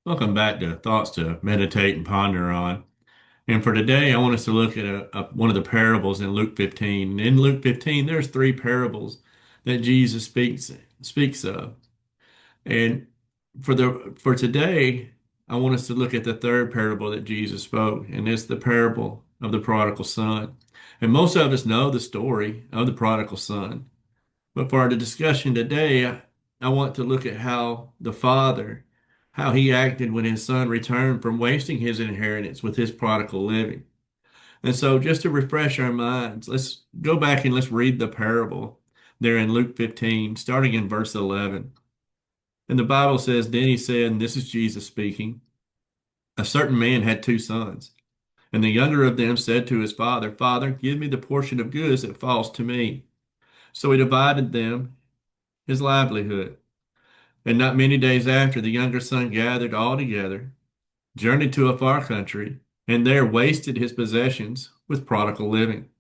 Welcome back to Thoughts to Meditate and Ponder on. And for today, I want us to look at one of the parables in Luke 15. In Luke 15, there's three parables that Jesus speaks of. And for today, I want us to look at the third parable that Jesus spoke, and it's the parable of the prodigal son. And most of us know the story of the prodigal son. But for our discussion today, I want to look at how he acted when his son returned from wasting his inheritance with his prodigal living. And so, just to refresh our minds, let's go back and let's read the parable there in Luke 15, starting in verse 11. And the Bible says, Then he said, and this is Jesus speaking, a certain man had two sons. And the younger of them said to his father, Father, give me the portion of goods that falls to me. So he divided them his livelihood. And not many days after, the younger son gathered all together, journeyed to a far country, and there wasted his possessions with prodigal living.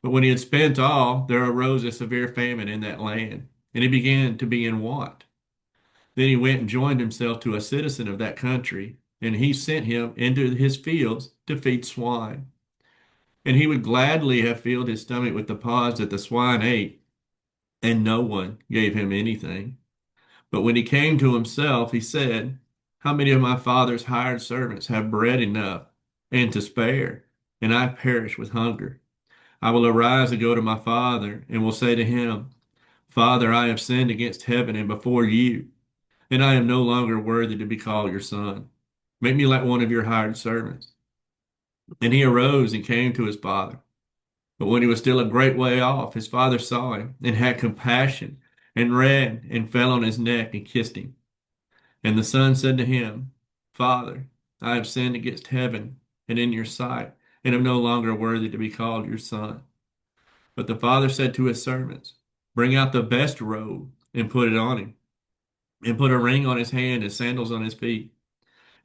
But when he had spent all, there arose a severe famine in that land, and he began to be in want. Then he went and joined himself to a citizen of that country, and he sent him into his fields to feed swine. And he would gladly have filled his stomach with the pods that the swine ate, and no one gave him anything. But when he came to himself, he said, How many of my father's hired servants have bread enough and to spare, and I perish with hunger? I will arise and go to my father, and will say to him, Father, I have sinned against heaven and before you, and I am no longer worthy to be called your son. Make me like one of your hired servants. And he arose and came to his father. But when he was still a great way off, his father saw him and had compassion and ran and fell on his neck and kissed him. And the son said to him, Father, I have sinned against heaven and in your sight, and am no longer worthy to be called your son. But the father said to his servants, Bring out the best robe and put it on him, and put a ring on his hand and sandals on his feet.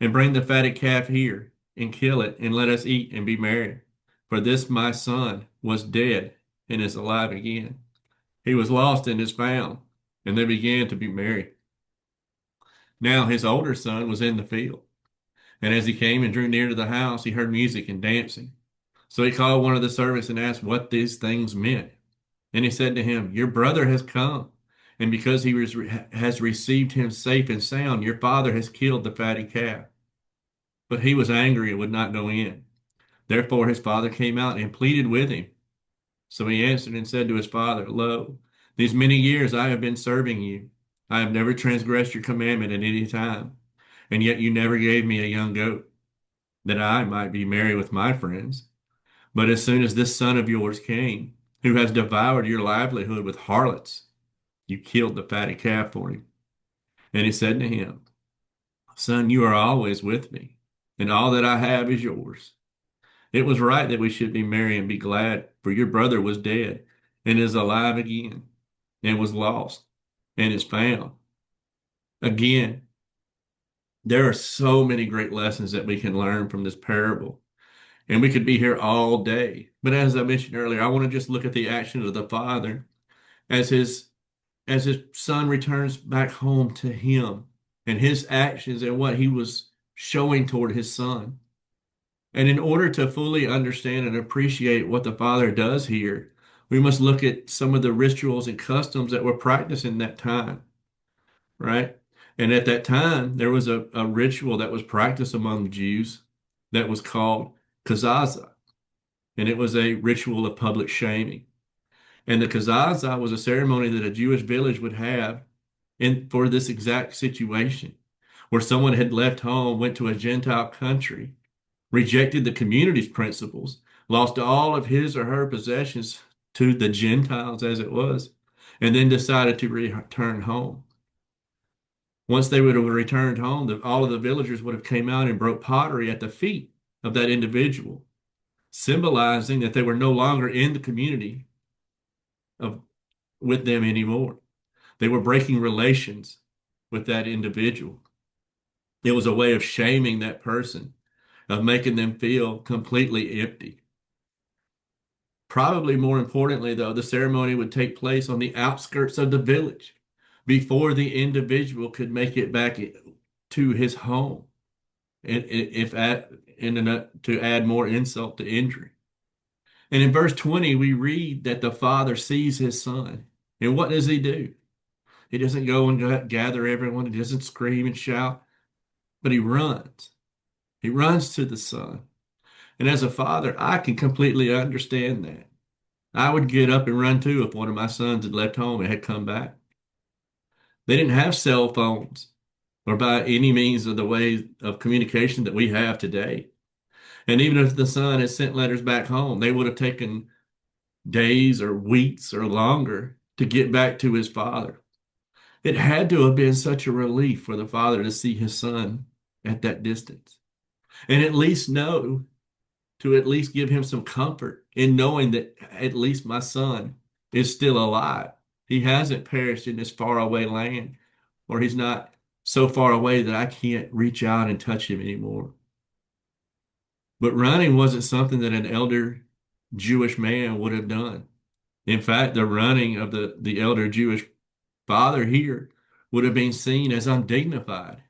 And bring the fatted calf here, and kill it, and let us eat and be merry. For this my son was dead and is alive again. He was lost and is found. And they began to be merry. Now his older son was in the field. And as he came and drew near to the house, he heard music and dancing. So he called one of the servants and asked what these things meant. And he said to him, Your brother has come, and because has received him safe and sound, your father has killed the fatted calf. But he was angry and would not go in. Therefore his father came out and pleaded with him. So he answered and said to his father, Lo, these many years I have been serving you. I have never transgressed your commandment at any time, and yet you never gave me a young goat, that I might be merry with my friends. But as soon as this son of yours came, who has devoured your livelihood with harlots, you killed the fatted calf for him. And he said to him, Son, you are always with me, and all that I have is yours. It was right that we should be merry and be glad, for your brother was dead and is alive again, and was lost and is found. Again, there are so many great lessons that we can learn from this parable, and we could be here all day. But as I mentioned earlier, I want to just look at the actions of the father as his son returns back home to him, and his actions and what he was showing toward his son. And in order to fully understand and appreciate what the Father does here, we must look at some of the rituals and customs that were practiced in that time, right? And at that time, there was a ritual that was practiced among the Jews that was called kazaza, and it was a ritual of public shaming. And the kazaza was a ceremony that a Jewish village would have for this exact situation, where someone had left home, went to a Gentile country, rejected the community's principles, lost all of his or her possessions to the Gentiles as it was, and then decided to return home. Once they would have returned home, all of the villagers would have came out and broke pottery at the feet of that individual, symbolizing that they were no longer in the community of with them anymore. They were breaking relations with that individual. It was a way of shaming that person, of making them feel completely empty. Probably more importantly, though, the ceremony would take place on the outskirts of the village before the individual could make it back to his home, if at, to add more insult to injury. And in verse 20, we read that the father sees his son. And what does he do? He doesn't go and gather everyone. He doesn't scream and shout, but he runs. He runs to the son. And as a father, I can completely understand that. I would get up and run too if one of my sons had left home and had come back. They didn't have cell phones or by any means of the way of communication that we have today. And even if the son had sent letters back home, they would have taken days or weeks or longer to get back to his father. It had to have been such a relief for the father to see his son at that distance and at least know to at least give him some comfort in knowing that at least my son is still alive. He hasn't perished in this faraway land, or he's not so far away that I can't reach out and touch him anymore. But running wasn't something that an elder Jewish man would have done. In fact, the running of the elder Jewish father here would have been seen as undignified.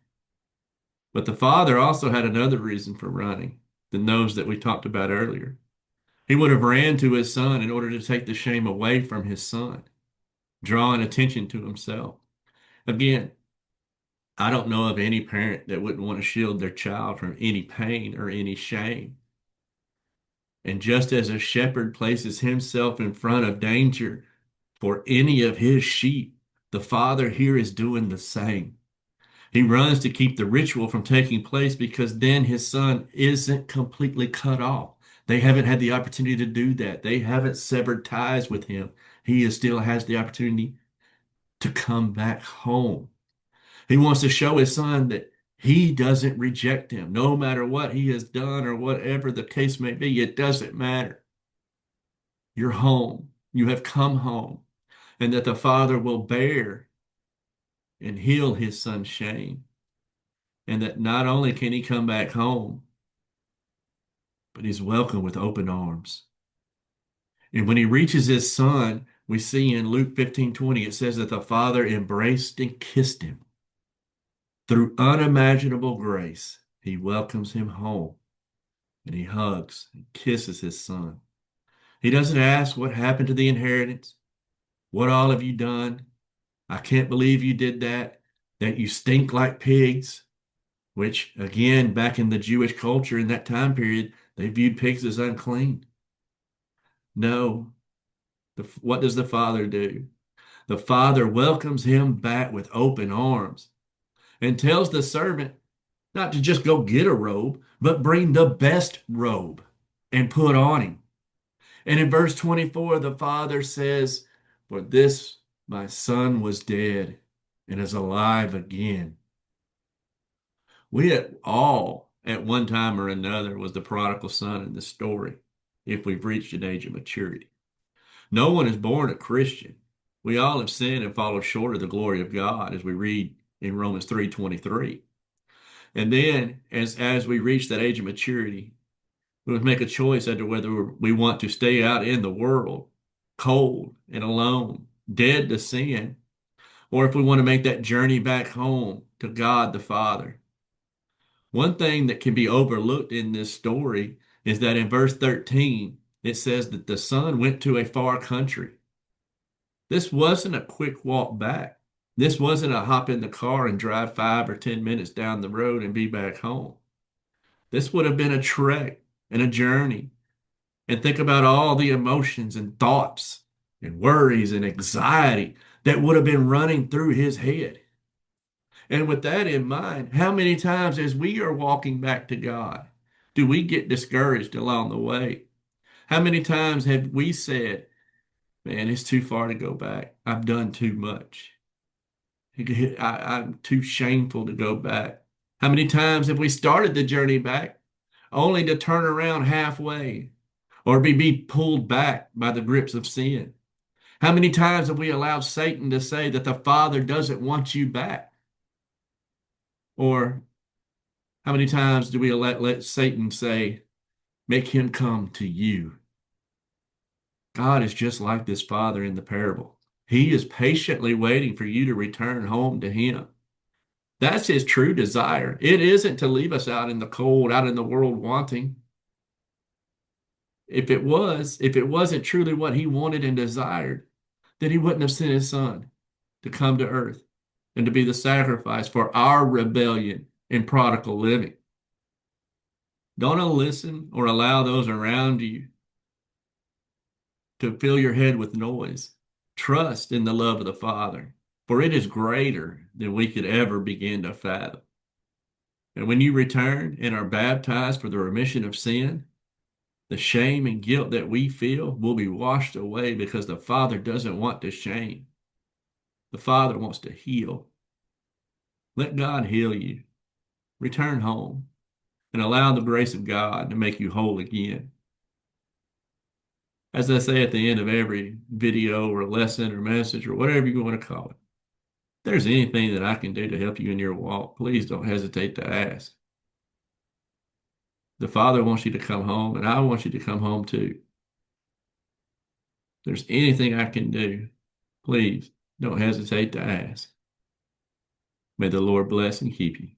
But the father also had another reason for running than those that we talked about earlier. He would have ran to his son in order to take the shame away from his son, drawing attention to himself. Again, I don't know of any parent that wouldn't want to shield their child from any pain or any shame. And just as a shepherd places himself in front of danger for any of his sheep, the father here is doing the same. He runs to keep the ritual from taking place because then his son isn't completely cut off. They haven't had the opportunity to do that. They haven't severed ties with him. Still has the opportunity to come back home. He wants to show his son that he doesn't reject him, no matter what he has done or whatever the case may be. It doesn't matter. You're home. You have come home, and that the father will bear and heal his son's shame. And that not only can he come back home, but he's welcomed with open arms. And when he reaches his son, we see in Luke 15:20, it says that the father embraced and kissed him. Through unimaginable grace, he welcomes him home and he hugs and kisses his son. He doesn't ask what happened to the inheritance. What all have you done? I can't believe you did that, that you stink like pigs, which again, back in the Jewish culture in that time period, they viewed pigs as unclean. No, what does the father do? The father welcomes him back with open arms and tells the servant not to just go get a robe, but bring the best robe and put on him. And in verse 24, the father says, "For this my son was dead and is alive again." We all, at one time or another, was the prodigal son in this story, if we've reached an age of maturity. No one is born a Christian. We all have sinned and fallen short of the glory of God, as we read in Romans 3:23. And then, as we reach that age of maturity, we must make a choice as to whether we want to stay out in the world, cold and alone, dead to sin, or if we want to make that journey back home to God the Father. One thing that can be overlooked in this story is that in verse 13, it says that the son went to a far country. This wasn't a quick walk back. This wasn't a hop in the car and drive 5 or 10 minutes down the road and be back home. This would have been a trek and a journey. And think about all the emotions and thoughts and worries and anxiety that would have been running through his head. And with that in mind, how many times as we are walking back to God, do we get discouraged along the way? How many times have we said, man, it's too far to go back. I've done too much. I'm too shameful to go back. How many times have we started the journey back only to turn around halfway or be pulled back by the grips of sin? How many times have we allowed Satan to say that the Father doesn't want you back? Or how many times do we let Satan say, make him come to you? God is just like this father in the parable. He is patiently waiting for you to return home to him. That's his true desire. It isn't to leave us out in the cold, out in the world wanting. If it wasn't truly what he wanted and desired, then he wouldn't have sent his son to come to earth and to be the sacrifice for our rebellion and prodigal living. Don't listen or allow those around you to fill your head with noise. Trust in the love of the Father, for it is greater than we could ever begin to fathom. And when you return and are baptized for the remission of sin, the shame and guilt that we feel will be washed away because the Father doesn't want to shame. The Father wants to heal. Let God heal you. Return home and allow the grace of God to make you whole again. As I say at the end of every video or lesson or message or whatever you want to call it, if there's anything that I can do to help you in your walk, please don't hesitate to ask. The Father wants you to come home, and I want you to come home too. If there's anything I can do, please don't hesitate to ask. May the Lord bless and keep you.